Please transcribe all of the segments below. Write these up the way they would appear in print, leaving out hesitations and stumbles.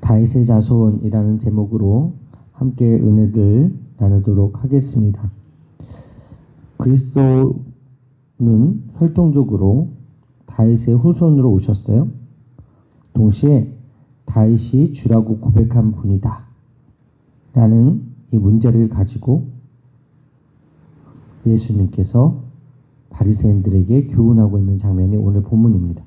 다윗의 자손이라는 제목으로 함께 은혜를 나누도록 하겠습니다. 그리스도는 혈통적으로 다윗의 후손으로 오셨어요. 동시에 다윗이 주라고 고백한 분이다 라는 이 문제를 가지고 예수님께서 바리새인들에게 교훈하고 있는 장면이 오늘 본문입니다.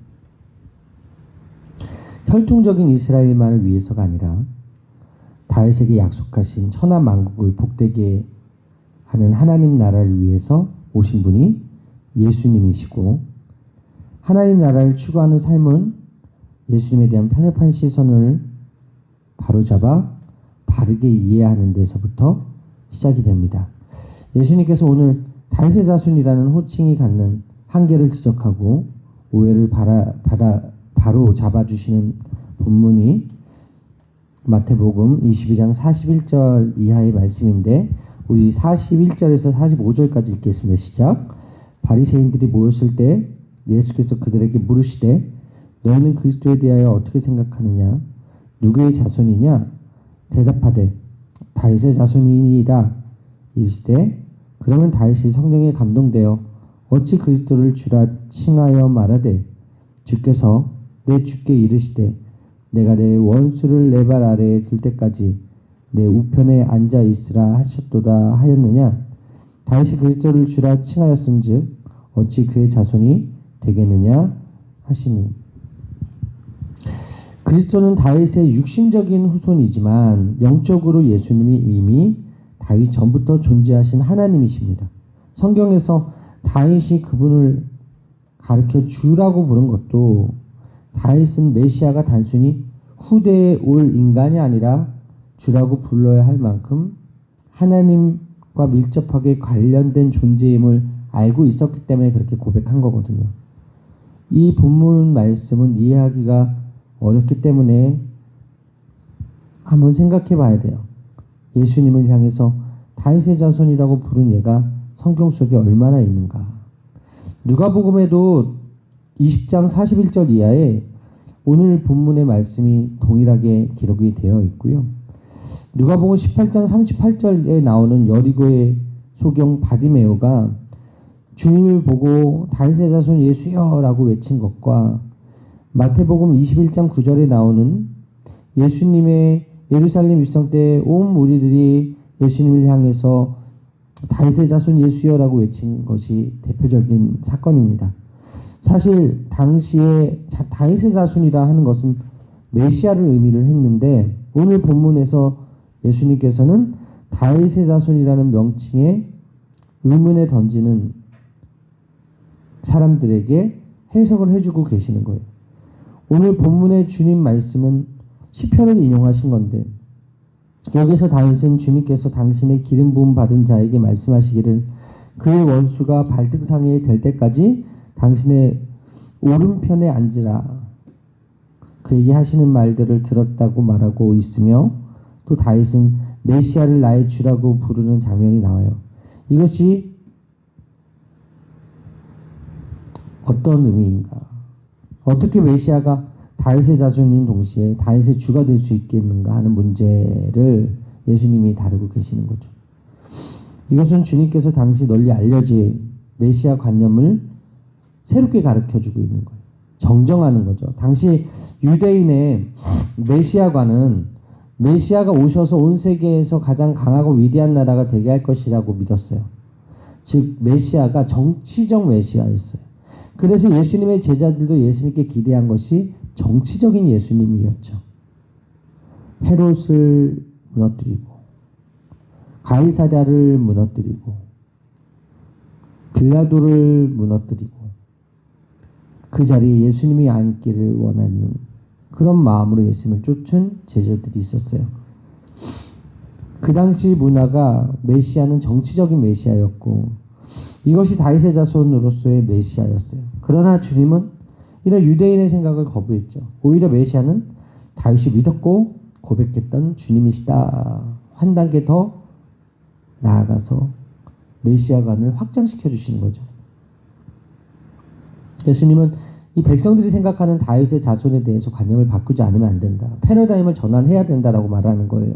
혈통적인 이스라엘만을 위해서가 아니라 다윗에게 약속하신 천하 만국을 복되게 하는 하나님 나라를 위해서 오신 분이 예수님이시고, 하나님 나라를 추구하는 삶은 예수님에 대한 편협한 시선을 바로잡아 바르게 이해하는 데서부터 시작이 됩니다. 예수님께서 오늘 다윗의 자손이라는 호칭이 갖는 한계를 지적하고 오해를 바로 잡아주시는 본문이 마태복음 22장 41절 이하의 말씀인데, 우리 41절에서 45절까지 읽겠습니다. 시작. 바리새인들이 모였을 때 예수께서 그들에게 물으시되 너희는 그리스도에 대하여 어떻게 생각하느냐? 누구의 자손이냐? 대답하되 다윗의 자손이니이다. 이르시되 그러면 다윗이 성령에 감동되어 어찌 그리스도를 주라 칭하여 말하되 주께서 내 주께 이르시되 내가 내 원수를 내 발 아래에 둘 때까지 내 우편에 앉아 있으라 하셨도다 하였느냐? 다윗이 그리스도를 주라 칭하였은즉 어찌 그의 자손이 되겠느냐 하시니. 그리스도는 다윗의 육신적인 후손이지만 영적으로 예수님이 이미 다윗 전부터 존재하신 하나님이십니다. 성경에서 다윗이 그분을 가르쳐 주라고 부른 것도, 다윗은 메시아가 단순히 후대에 올 인간이 아니라 주라고 불러야 할 만큼 하나님과 밀접하게 관련된 존재임을 알고 있었기 때문에 그렇게 고백한 거거든요. 이 본문 말씀은 이해하기가 어렵기 때문에 한번 생각해 봐야 돼요. 예수님을 향해서 다윗의 자손이라고 부른 예가 성경 속에 얼마나 있는가. 누가복음에도 20장 41절 이하에 오늘 본문의 말씀이 동일하게 기록이 되어 있고요. 누가복음 18장 38절에 나오는 여리고의 소경 바디메오가 주님을 보고 다윗의 자손 예수여 라고 외친 것과, 마태복음 21장 9절에 나오는 예수님의 예루살렘 입성 때 온 무리들이 예수님을 향해서 다윗의 자손 예수여 라고 외친 것이 대표적인 사건입니다. 사실 당시에 다윗의 자손이라 하는 것은 메시아를 의미를 했는데, 오늘 본문에서 예수님께서는 다윗의 자손이라는 명칭에 의문에 던지는 사람들에게 해석을 해주고 계시는 거예요. 오늘 본문의 주님 말씀은 시편을 인용하신 건데, 여기서 다윗은 주님께서 당신의 기름 부음 받은 자에게 말씀하시기를 그의 원수가 발등상에 될 때까지 당신의 오른편에 앉으라, 그에게 하시는 말들을 들었다고 말하고 있으며, 또 다윗은 메시아를 나의 주라고 부르는 장면이 나와요. 이것이 어떤 의미인가? 어떻게 메시아가 다윗의 자손인 동시에 다윗의 주가 될 수 있겠는가 하는 문제를 예수님이 다루고 계시는 거죠. 이것은 주님께서 당시 널리 알려진 메시아 관념을 새롭게 가르쳐주고 있는 거예요. 정정하는 거죠. 당시 유대인의 메시아관은 메시아가 오셔서 온 세계에서 가장 강하고 위대한 나라가 되게 할 것이라고 믿었어요. 즉 메시아가 정치적 메시아였어요. 그래서 예수님의 제자들도 예수님께 기대한 것이 정치적인 예수님이었죠. 헤롯을 무너뜨리고 가이사랴를 무너뜨리고 빌라도를 무너뜨리고 그 자리에 예수님이 앉기를 원하는 그런 마음으로 예수님을 쫓은 제자들이 있었어요. 그 당시 문화가 메시아는 정치적인 메시아였고, 이것이 다윗의 자손으로서의 메시아였어요. 그러나 주님은 이런 유대인의 생각을 거부했죠. 오히려 메시아는 다윗이 믿었고 고백했던 주님이시다. 한 단계 더 나아가서 메시아관을 확장시켜 주시는 거죠. 예수님은 이 백성들이 생각하는 다윗의 자손에 대해서 관념을 바꾸지 않으면 안 된다. 패러다임을 전환해야 된다라고 말하는 거예요.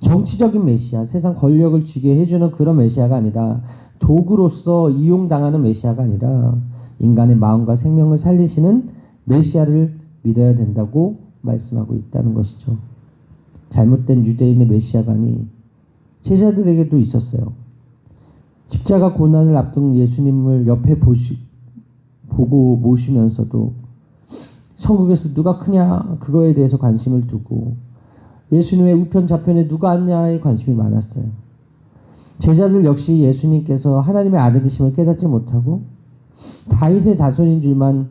정치적인 메시아, 세상 권력을 쥐게 해주는 그런 메시아가 아니라 도구로서 이용당하는 메시아가 아니라 인간의 마음과 생명을 살리시는 메시아를 믿어야 된다고 말씀하고 있다는 것이죠. 잘못된 유대인의 메시아관이 제자들에게도 있었어요. 십자가 고난을 앞둔 예수님을 옆에 보고 모시면서도 천국에서 누가 크냐 그거에 대해서 관심을 두고 예수님의 우편 좌편에 누가 앉냐에 관심이 많았어요. 제자들 역시 예수님께서 하나님의 아들이심을 깨닫지 못하고 다윗의 자손인 줄만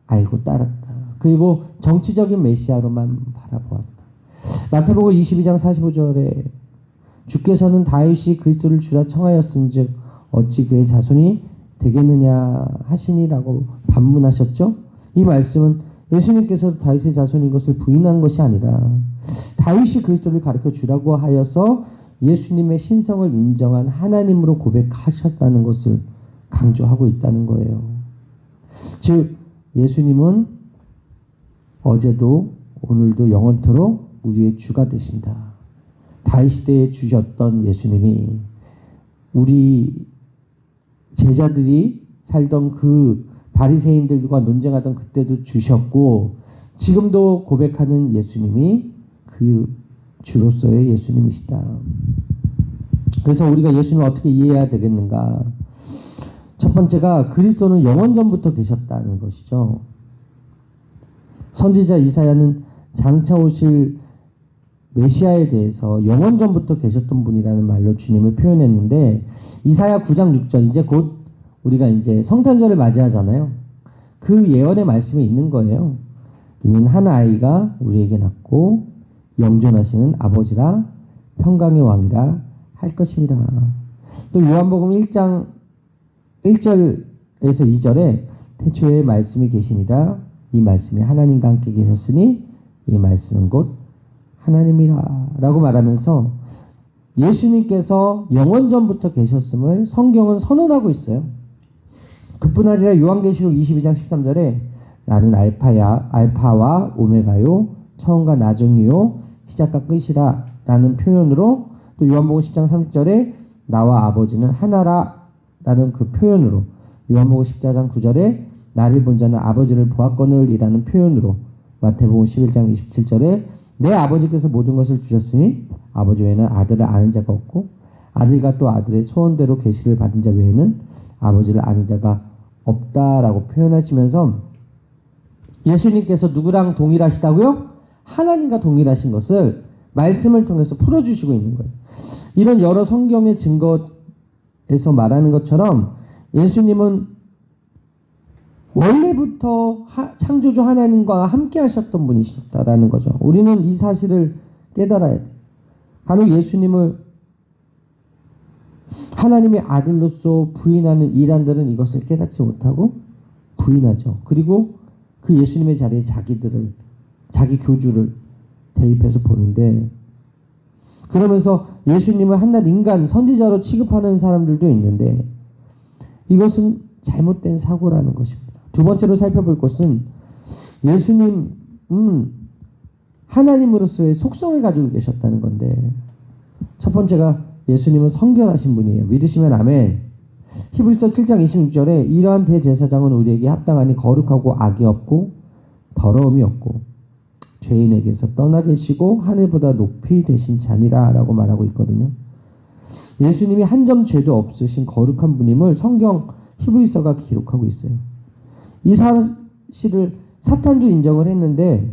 알고 따랐다. 그리고 정치적인 메시아로만 바라보았다. 마태복음 22장 45절에 주께서는 다윗이 그리스도를 주라 청하였은즉 어찌 그의 자손이 되겠느냐 하시니라고 반문하셨죠. 이 말씀은 예수님께서 다윗의 자손인 것을 부인한 것이 아니라 다윗이 그리스도를 가르쳐 주라고 하여서 예수님의 신성을 인정한 하나님으로 고백하셨다는 것을 강조하고 있다는 거예요. 즉 예수님은 어제도 오늘도 영원토록 우리의 주가 되신다. 다윗 시대에 주셨던 예수님이 우리 제자들이 살던 그 바리새인들과 논쟁하던 그때도 주셨고 지금도 고백하는 예수님이 그 주로서의 예수님이시다. 그래서 우리가 예수님을 어떻게 이해해야 되겠는가? 첫 번째가 그리스도는 영원전부터 계셨다는 것이죠. 선지자 이사야는 장차 오실 메시아에 대해서 영원전부터 계셨던 분이라는 말로 주님을 표현했는데 이사야 9장 6절 이제 곧 우리가 이제 성탄절을 맞이하잖아요. 그 예언의 말씀이 있는 거예요. 이는 한 아이가 우리에게 낳고 영존하시는 아버지라 평강의 왕이라 할 것입니다. 또 요한복음 1장 1절에서 2절에 태초에 말씀이 계시니라 이 말씀이 하나님과 함께 계셨으니 이 말씀은 곧 하나님이라 라고 말하면서 예수님께서 영원전부터 계셨음을 성경은 선언하고 있어요. 그뿐 아니라 요한계시록 22장 13절에 나는 알파와 오메가요 처음과 나중이요 시작과 끝이라 라는 표현으로 또 요한복음 10장 30절에 나와 아버지는 하나라 라는 그 표현으로 요한복음 14장 9절에 나를 본 자는 아버지를 보았거늘 이라는 표현으로 마태복음 11장 27절에 내 아버지께서 모든 것을 주셨으니 아버지 외에는 아들을 아는 자가 없고 아들과 또 아들의 소원대로 계시를 받은 자 외에는 아버지를 아는 자가 없다라고 표현하시면서 예수님께서 누구랑 동일하시다고요? 하나님과 동일하신 것을 말씀을 통해서 풀어주시고 있는 거예요. 이런 여러 성경의 증거에서 말하는 것처럼 예수님은 원래부터 창조주 하나님과 함께 하셨던 분이셨다라는 거죠. 우리는 이 사실을 깨달아야 돼요. 간혹 예수님을 하나님의 아들로서 부인하는 이단들은 이것을 깨닫지 못하고 부인하죠. 그리고 그 예수님의 자리에 자기 교주를 대입해서 보는데 그러면서 예수님을 한낱 인간 선지자로 취급하는 사람들도 있는데 이것은 잘못된 사고라는 것입니다. 두 번째로 살펴볼 것은 예수님은 하나님으로서의 속성을 가지고 계셨다는 건데 첫 번째가 예수님은 성결하신 분이에요. 믿으시면 아멘. 히브리서 7장 26절에 이러한 대제사장은 우리에게 합당하니 거룩하고 악이 없고 더러움이 없고 죄인에게서 떠나 계시고 하늘보다 높이 되신 자니라 라고 말하고 있거든요. 예수님이 한 점 죄도 없으신 거룩한 분임을 성경 히브리서가 기록하고 있어요. 이 사실을 사탄도 인정을 했는데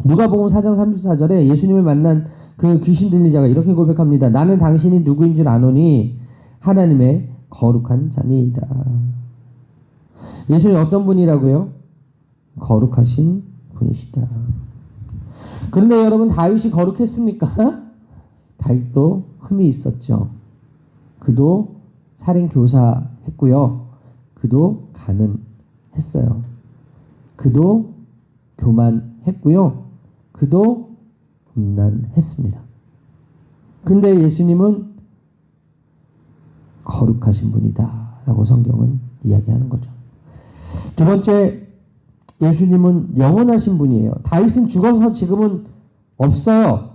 누가복음 4장 34절에 예수님을 만난 그 귀신 들린 자가 이렇게 고백합니다. 나는 당신이 누구인 줄 아노니 하나님의 거룩한 자니이다. 예수님 어떤 분이라고요? 거룩하신 분이시다. 그런데 여러분 다윗이 거룩했습니까? 다윗도 흠이 있었죠. 그도 살인 교사했고요. 그도 간음했어요. 그도 교만했고요. 그도 음란했습니다. 근데 예수님은 거룩하신 분이다 라고 성경은 이야기하는 거죠. 두 번째 예수님은 영원하신 분이에요. 다윗은 죽어서 지금은 없어요.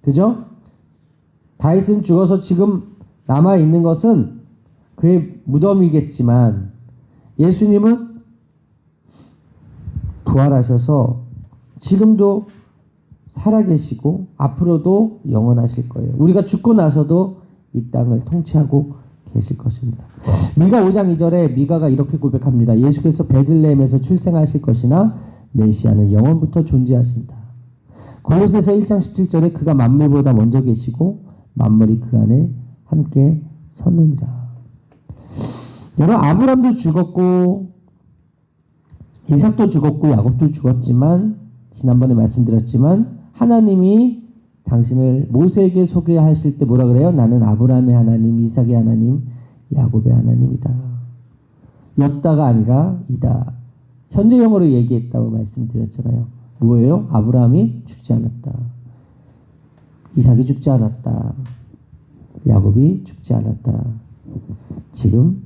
그죠? 다윗은 죽어서 지금 남아있는 것은 그의 무덤이겠지만 예수님은 부활하셔서 지금도 살아계시고 앞으로도 영원하실 거예요. 우리가 죽고 나서도 이 땅을 통치하고 계실 것입니다. 미가 5장 2절에 미가가 이렇게 고백합니다. 예수께서 베들레헴에서 출생하실 것이나 메시아는 영원부터 존재하신다. 골로새서 1장 17절에 그가 만물보다 먼저 계시고 만물이 그 안에 함께 섰느니라. 여러분, 아브람도 죽었고 이삭도 죽었고 야곱도 죽었지만 지난번에 말씀드렸지만 하나님이 당신을 모세에게 소개하실 때 뭐라 그래요? 나는 아브라함의 하나님, 이삭의 하나님, 야곱의 하나님이다. 였다가 아니라 이다. 현재형으로 얘기했다고 말씀드렸잖아요. 뭐예요? 아브라함이 죽지 않았다. 이삭이 죽지 않았다. 야곱이 죽지 않았다. 지금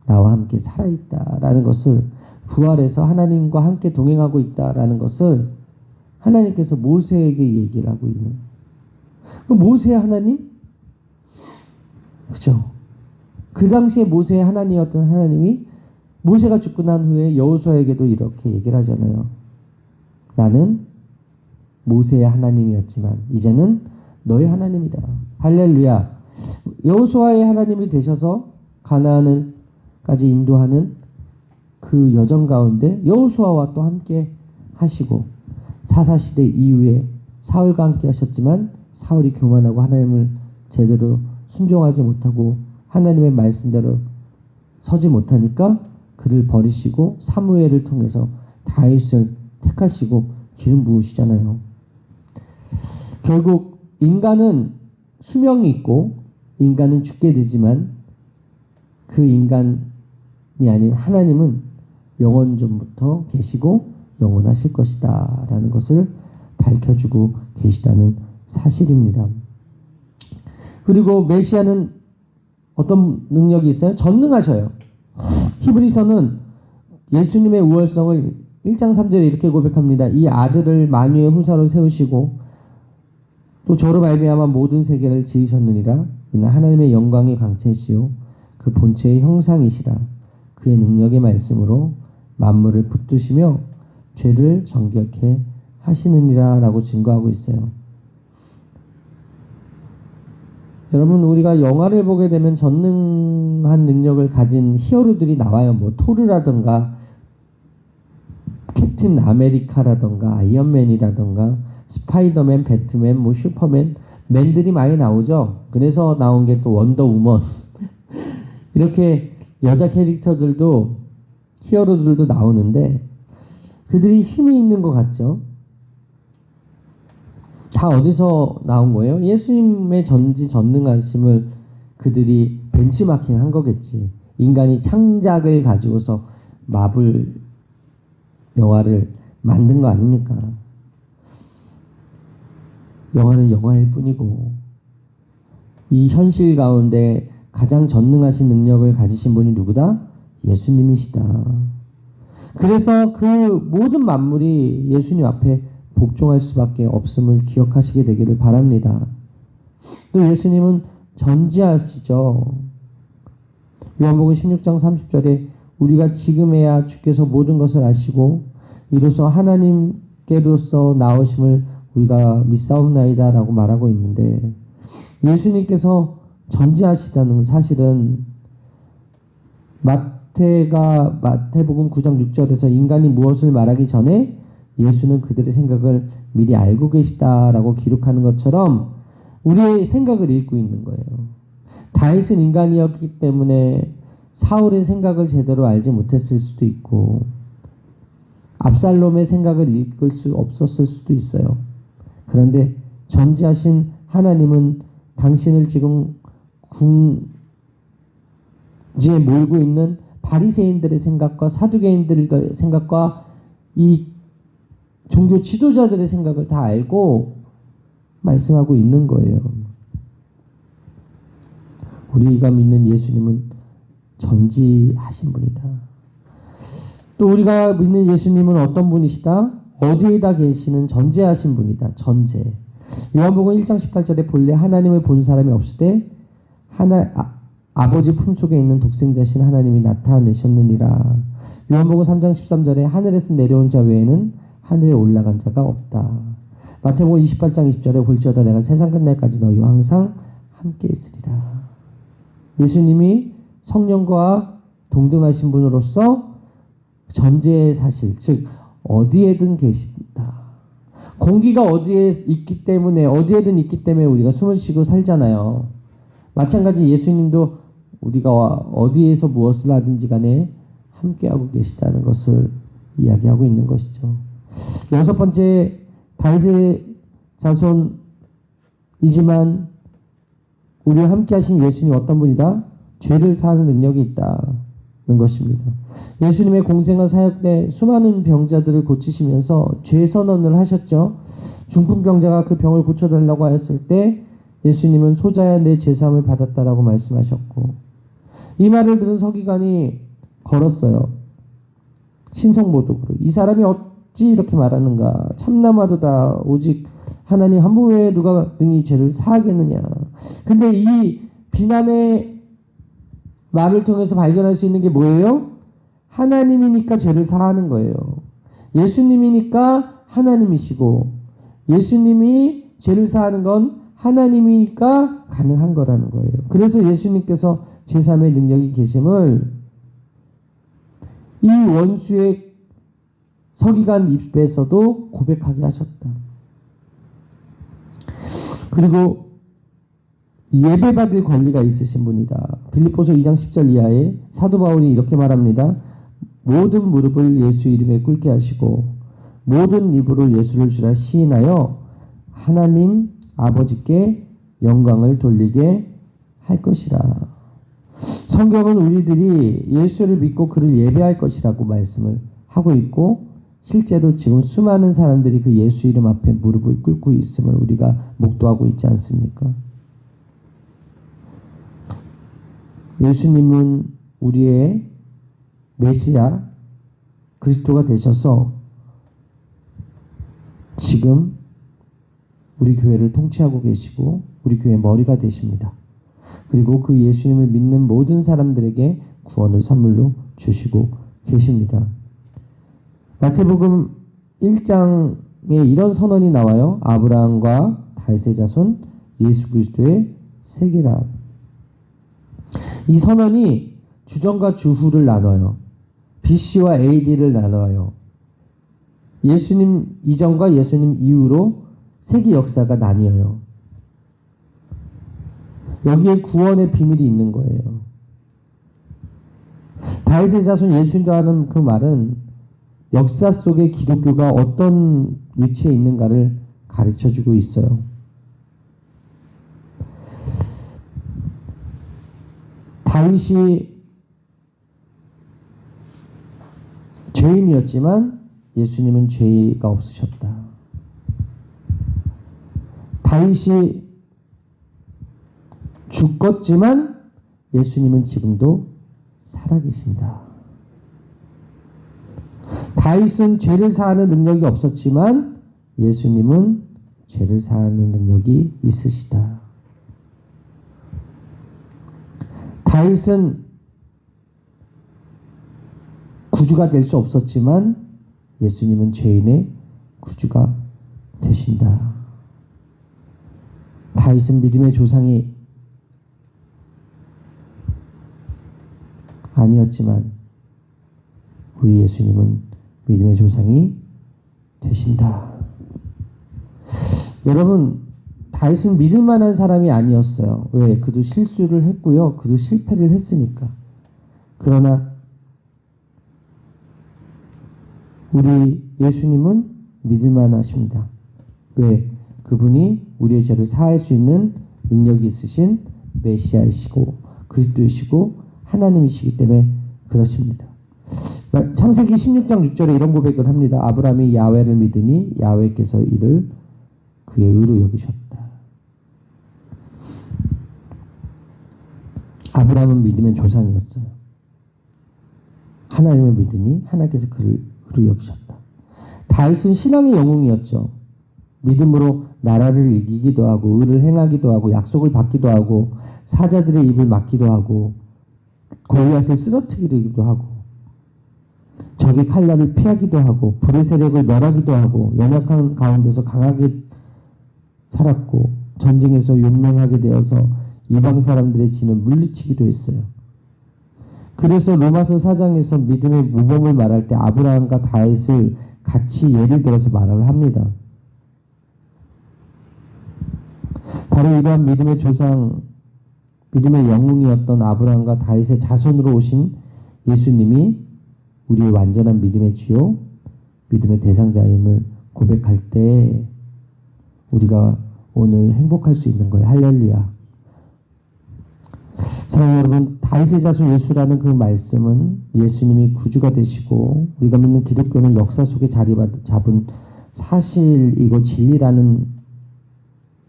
나와 함께 살아있다라는 것을 부활해서 하나님과 함께 동행하고 있다라는 것을 하나님께서 모세에게 얘기를 하고 있는. 그 모세의 하나님? 그죠? 그 당시에 모세의 하나님이었던 하나님이 모세가 죽고 난 후에 여호수아에게도 이렇게 얘기를 하잖아요. 나는 모세의 하나님이었지만 이제는 너의 하나님이다. 할렐루야. 여호수아의 하나님이 되셔서 가나안까지 인도하는 그 여정 가운데 여호수아와 또 함께 하시고 사사시대 이후에 사울과 함께 하셨지만 사울이 교만하고 하나님을 제대로 순종하지 못하고 하나님의 말씀대로 서지 못하니까 그를 버리시고 사무엘을 통해서 다윗을 택하시고 기름 부으시잖아요. 결국 인간은 수명이 있고 인간은 죽게 되지만 그 인간이 아닌 하나님은 영원 전부터 계시고 영원하실 것이다 라는 것을 밝혀주고 계시다는 사실입니다. 그리고 메시아는 어떤 능력이 있어요? 전능하셔요. 히브리서는 예수님의 우월성을 1장 3절에 이렇게 고백합니다. 이 아들을 만유의 후사로 세우시고 또 저로 말미암아 모든 세계를 지으셨느니라. 이는 하나님의 영광의 광채시요 그 본체의 형상이시라. 그의 능력의 말씀으로 만물을 붙드시며 죄를 정결케 하시느니라 라고 증거하고 있어요. 여러분, 우리가 영화를 보게 되면 전능한 능력을 가진 히어로들이 나와요. 뭐 토르라던가 캡틴 아메리카라던가 아이언맨이라던가 스파이더맨, 배트맨, 뭐 슈퍼맨, 맨들이 많이 나오죠. 그래서 나온 게 또 원더우먼 이렇게 여자 캐릭터들도 히어로들도 나오는데 그들이 힘이 있는 것 같죠. 다 어디서 나온 거예요? 예수님의 전지전능하심을 그들이 벤치마킹 한 거겠지. 인간이 창작을 가지고서 마블 영화를 만든 거 아닙니까? 영화는 영화일 뿐이고 이 현실 가운데 가장 전능하신 능력을 가지신 분이 누구다? 예수님이시다. 그래서 그 모든 만물이 예수님 앞에 복종할 수밖에 없음을 기억하시게 되기를 바랍니다. 또 예수님은 전지하시죠. 요한복음 16장 30절에 우리가 지금에야 주께서 모든 것을 아시고 이로써 하나님께로서 나오심을 우리가 믿사옵나이다 라고 말하고 있는데 예수님께서 전지하시다는 사실은 마태복음 9장 6절에서 인간이 무엇을 말하기 전에 예수는 그들의 생각을 미리 알고 계시다라고 기록하는 것처럼 우리의 생각을 읽고 있는 거예요. 다윗은 인간이었기 때문에 사울의 생각을 제대로 알지 못했을 수도 있고 압살롬의 생각을 읽을 수 없었을 수도 있어요. 그런데 전지하신 하나님은 당신을 지금 궁지에 몰고 있는 바리새인들의 생각과 사두개인들의 생각과 이 종교 지도자들의 생각을 다 알고 말씀하고 있는 거예요. 우리가 믿는 예수님은 전지하신 분이다. 또 우리가 믿는 예수님은 어떤 분이시다? 어디에다 계시는 전제하신 분이다. 전제. 요한복음 1장 18절에 본래 하나님을 본 사람이 없을 때 아버지 품속에 있는 독생자신 하나님이 나타내셨느니라. 요한복음 3장 13절에 하늘에서 내려온 자 외에는 하늘에 올라간 자가 없다. 마태복음 28장 20절에 볼지어다 내가 세상 끝날까지 너희와 항상 함께 있으리라. 예수님이 성령과 동등하신 분으로서 전제의 사실, 즉 어디에든 계신다. 공기가 어디에 있기 때문에 어디에든 있기 때문에 우리가 숨을 쉬고 살잖아요. 마찬가지 예수님도 우리가 어디에서 무엇을 하든지 간에 함께하고 계시다는 것을 이야기하고 있는 것이죠. 여섯 번째, 다윗의 자손이지만 우리와 함께 하신 예수님 어떤 분이다? 죄를 사하는 능력이 있다는 것입니다. 예수님의 공생과 사역 때 수많은 병자들을 고치시면서 죄 선언을 하셨죠. 중풍병자가 그 병을 고쳐달라고 하였을 때 예수님은 소자야 내 죄사함을 받았다라고 말씀하셨고, 이 말을 들은 서기관이 걸었어요. 신성모독으로. 이 사람이 어찌 이렇게 말하는가? 참나마도다. 오직 하나님 한 분 외에 누가 능히 죄를 사하겠느냐. 근데 이 비난의 말을 통해서 발견할 수 있는 게 뭐예요? 하나님이니까 죄를 사하는 거예요. 예수님이니까 하나님이시고, 예수님이 죄를 사하는 건 하나님이니까 가능한 거라는 거예요. 그래서 예수님께서 죄사함의 능력이 계심을 이 원수의 서기관 입에서도 고백하게 하셨다. 그리고 예배받을 권리가 있으신 분이다. 빌립보서 2장 10절 이하에 사도 바울이 이렇게 말합니다. 모든 무릎을 예수 이름에 꿇게 하시고 모든 입으로 예수를 주라 시인하여 하나님 아버지께 영광을 돌리게 할 것이라. 성경은 우리들이 예수를 믿고 그를 예배할 것이라고 말씀을 하고 있고, 실제로 지금 수많은 사람들이 그 예수 이름 앞에 무릎을 꿇고 있음을 우리가 목도하고 있지 않습니까? 예수님은 우리의 메시아 그리스도가 되셔서 지금 우리 교회를 통치하고 계시고 우리 교회 머리가 되십니다. 그리고 그 예수님을 믿는 모든 사람들에게 구원을 선물로 주시고 계십니다. 마태복음 1장에 이런 선언이 나와요. 아브라함과 다윗의 자손 예수 그리스도의 세계라. 이 선언이 주전과 주후를 나눠요. BC와 AD를 나눠요. 예수님 이전과 예수님 이후로 세계 역사가 나뉘어요. 여기에 구원의 비밀이 있는 거예요. 다윗의 자손 예수라는 그 말은 역사 속에 기독교가 어떤 위치에 있는가를 가르쳐주고 있어요. 다윗이 죄인이었지만 예수님은 죄가 없으셨다. 다윗이 죽었지만 예수님은 지금도 살아계신다. 다윗은 죄를 사하는 능력이 없었지만 예수님은 죄를 사하는 능력이 있으시다. 다윗은 구주가 될 수 없었지만 예수님은 죄인의 구주가 되신다. 다윗은 믿음의 조상이 아니었지만 우리 예수님은 믿음의 조상이 되신다. 여러분, 다윗은 믿을 만한 사람이 아니었어요. 왜? 그도 실수를 했고요. 그도 실패를 했으니까. 그러나 우리 예수님은 믿을 만하십니다. 왜? 그분이 우리의 죄를 사할 수 있는 능력이 있으신 메시아이시고 그리스도이시고 하나님이시기 때문에 그렇습니다. 창세기 16장 6절에 이런 고백을 합니다. 아브라함이 야훼를 믿으니 야훼께서 이를 그의 의로 여기셨다. 아브라함은 믿음의 조상이었어요. 하나님을 믿으니 하나님께서 그를 의로 여기셨다. 다윗은 신앙의 영웅이었죠. 믿음으로 나라를 이기기도 하고 의를 행하기도 하고 약속을 받기도 하고 사자들의 입을 막기도 하고 골리앗을 쓰러뜨리기도 하고 적의 칼날을 피하기도 하고 불의 세력을 멸하기도 하고 연약한 가운데서 강하게 살았고 전쟁에서 용맹하게 되어서 이방 사람들의 진을 물리치기도 했어요. 그래서 로마서 4장에서 믿음의 모범을 말할 때 아브라함과 다윗을 같이 예를 들어서 말을 합니다. 바로 이러한 믿음의 조상, 믿음의 영웅이었던 아브라함과 다윗의 자손으로 오신 예수님이 우리의 완전한 믿음의 주요, 믿음의 대상자임을 고백할 때 우리가 오늘 행복할 수 있는 거예요. 할렐루야. 사랑하는 여러분, 다윗의 자손 예수라는 그 말씀은 예수님이 구주가 되시고 우리가 믿는 기독교는 역사 속에 자리 잡은 사실이고 진리라는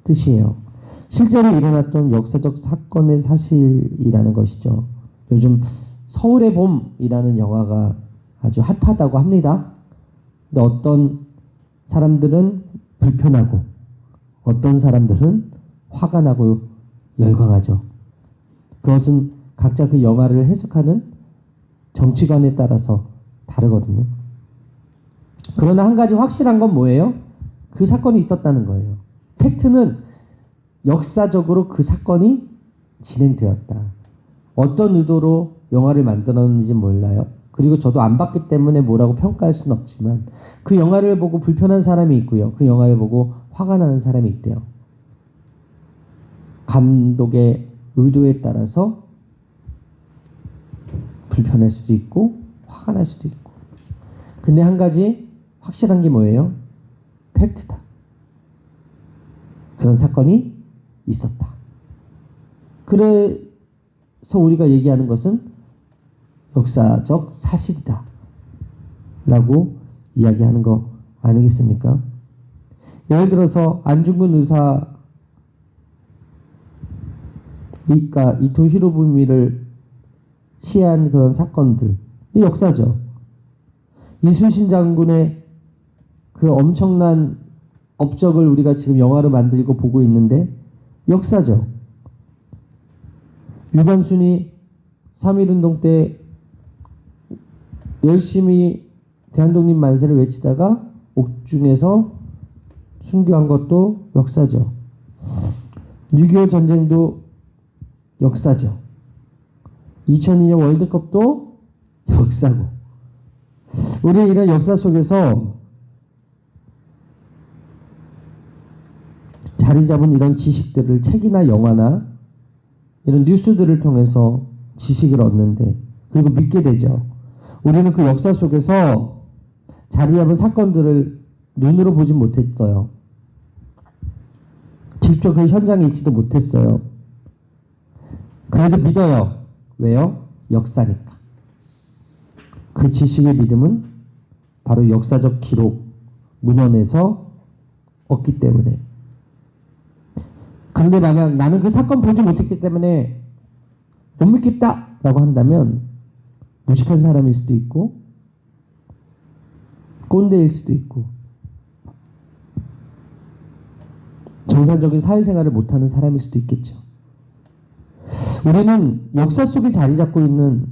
뜻이에요. 실제로 일어났던 역사적 사건의 사실이라는 것이죠. 요즘 서울의 봄이라는 영화가 아주 핫하다고 합니다. 근데 어떤 사람들은 불편하고 어떤 사람들은 화가 나고 열광하죠. 그것은 각자 그 영화를 해석하는 정치관에 따라서 다르거든요. 그러나 한 가지 확실한 건 뭐예요? 그 사건이 있었다는 거예요. 팩트는 역사적으로 그 사건이 진행되었다. 어떤 의도로 영화를 만들었는지 몰라요. 그리고 저도 안 봤기 때문에 뭐라고 평가할 수는 없지만 그 영화를 보고 불편한 사람이 있고요. 그 영화를 보고 화가 나는 사람이 있대요. 감독의 의도에 따라서 불편할 수도 있고 화가 날 수도 있고. 근데 한 가지 확실한 게 뭐예요? 팩트다. 그런 사건이 있었다. 그래서 우리가 얘기하는 것은 역사적 사실이다 라고 이야기하는 거 아니겠습니까? 예를 들어서 안중근 의사 이토 히로부미를 시해한 그런 사건들, 이 역사죠. 이순신 장군의 그 엄청난 업적을 우리가 지금 영화로 만들고 보고 있는데 역사죠. 유관순이 3.1운동 때 열심히 대한독립 만세를 외치다가 옥중에서 순교한 것도 역사죠. 6.25 전쟁도 역사죠. 2002년 월드컵도 역사고. 우리 이런 역사 속에서 자리 잡은 이런 지식들을 책이나 영화나 이런 뉴스들을 통해서 지식을 얻는데 그리고 믿게 되죠. 우리는 그 역사 속에서 자리 잡은 사건들을 눈으로 보진 못했어요. 직접 그 현장에 있지도 못했어요. 그래도 믿어요. 왜요? 역사니까. 그 지식의 믿음은 바로 역사적 기록, 문헌에서 얻기 때문에. 그런데 만약 나는 그 사건 보지 못했기 때문에 못 믿겠다 라고 한다면 무식한 사람일 수도 있고 꼰대일 수도 있고 정상적인 사회생활을 못하는 사람일 수도 있겠죠. 우리는 역사 속에 자리 잡고 있는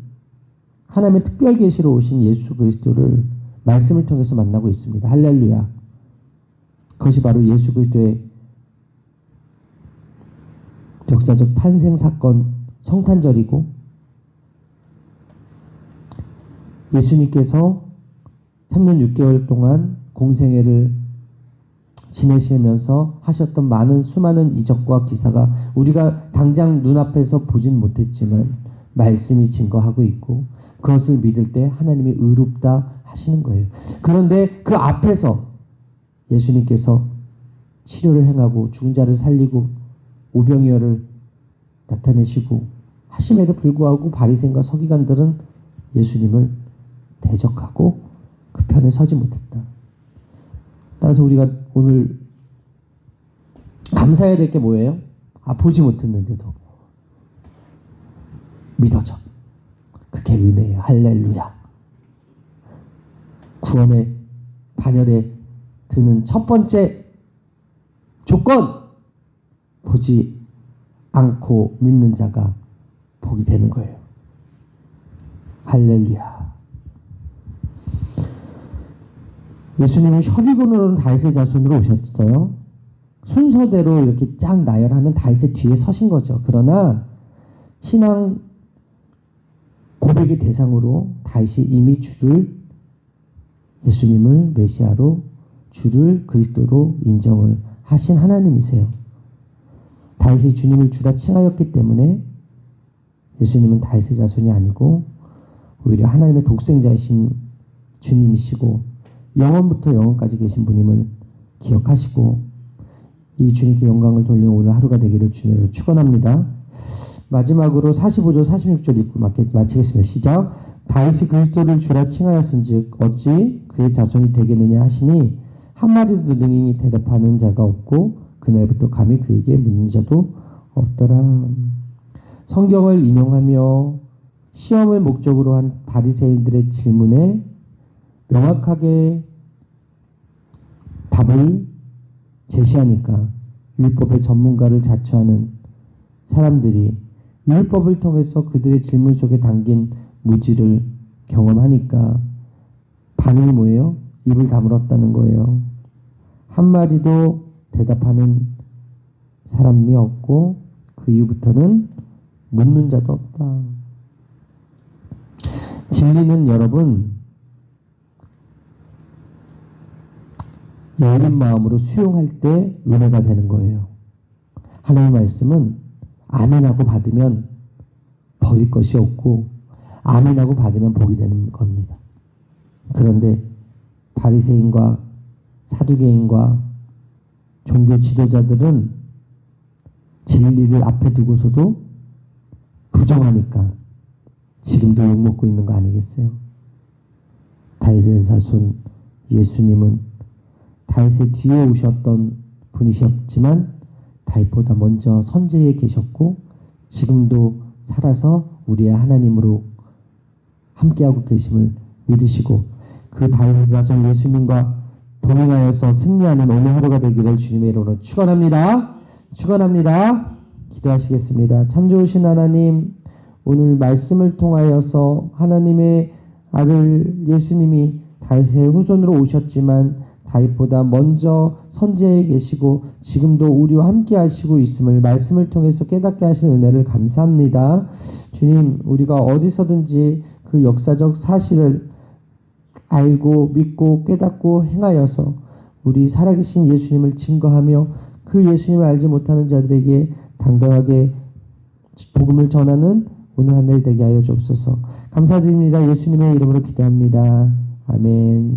하나님의 특별 계시로 오신 예수 그리스도를 말씀을 통해서 만나고 있습니다. 할렐루야. 그것이 바로 예수 그리스도의 역사적 탄생 사건, 성탄절이고 예수님께서 3년 6개월 동안 공생애를 지내시면서 하셨던 수많은 이적과 기사가 우리가 당장 눈앞에서 보진 못했지만 말씀이 증거하고 있고 그것을 믿을 때 하나님이 의롭다 하시는 거예요. 그런데 그 앞에서 예수님께서 치료를 행하고 죽은 자를 살리고 오병이어를 나타내시고 하심에도 불구하고 바리새인과 서기관들은 예수님을 대적하고 그 편에 서지 못했다. 따라서 우리가 오늘 감사해야 될 게 뭐예요? 보지 못했는데도 믿어져. 그게 은혜예요. 할렐루야. 구원의 반열에 드는 첫 번째 조건, 보지 않고 믿는 자가 복이 되는 거예요. 할렐루야. 예수님은 혈육으로는 다윗의 자손으로 오셨어요. 순서대로 이렇게 쫙 나열하면 다윗의 뒤에 서신 거죠. 그러나 신앙 고백의 대상으로 다윗이 이미 예수님을 메시아로, 주를 그리스도로 인정을 하신 하나님이세요. 다윗이 주님을 주라 칭하였기 때문에 예수님은 다윗의 자손이 아니고 오히려 하나님의 독생자이신 주님이시고 영원부터 영원까지 계신 분임을 기억하시고 이 주님께 영광을 돌리는 오늘 하루가 되기를 주님으로 축원합니다. 마지막으로 45절 46절 읽고 마치겠습니다. 시작. 다윗이 그리스도를 주라 칭하였은즉 어찌 그의 자손이 되겠느냐 하시니 한 마리도 능히 대답하는 자가 없고 그날부터 감히 그에게 묻는 자도 없더라. 성경을 인용하며 시험을 목적으로 한 바리새인들의 질문에 명확하게 답을 제시하니까 율법의 전문가를 자처하는 사람들이 율법을 통해서 그들의 질문 속에 담긴 무지를 경험하니까 반응이 뭐예요? 입을 다물었다는 거예요. 한마디도 대답하는 사람이 없고 그 이후부터는 묻는 자도 없다. 진리는 여러분 열린 마음으로 수용할 때 은혜가 되는 거예요. 하나님의 말씀은 아멘하고 받으면 버릴 것이 없고 아멘하고 받으면 복이 되는 겁니다. 그런데 바리새인과 사두개인과 종교 지도자들은 진리를 앞에 두고서도 부정하니까 지금도 욕먹고 있는 거 아니겠어요? 다윗의 자손 예수님은 다윗의 뒤에 오셨던 분이셨지만 다윗보다 먼저 선지에 계셨고 지금도 살아서 우리의 하나님으로 함께하고 계심을 믿으시고 그 다윗의 자손 예수님과 동행하여서 승리하는 오늘 하루가 되기를 주님의 이름으로 축원합니다. 축원합니다. 기도하시겠습니다. 참 좋으신 하나님, 오늘 말씀을 통하여서 하나님의 아들 예수님이 다윗의 후손으로 오셨지만 다윗보다 먼저 선지자에 계시고 지금도 우리와 함께 하시고 있음을 말씀을 통해서 깨닫게 하시는 은혜를 감사합니다. 주님, 우리가 어디서든지 그 역사적 사실을 알고 믿고 깨닫고 행하여서 우리 살아계신 예수님을 증거하며 그 예수님을 알지 못하는 자들에게 당당하게 복음을 전하는 오늘 한 날 되게 하여 주옵소서. 감사드립니다. 예수님의 이름으로 기도합니다. 아멘.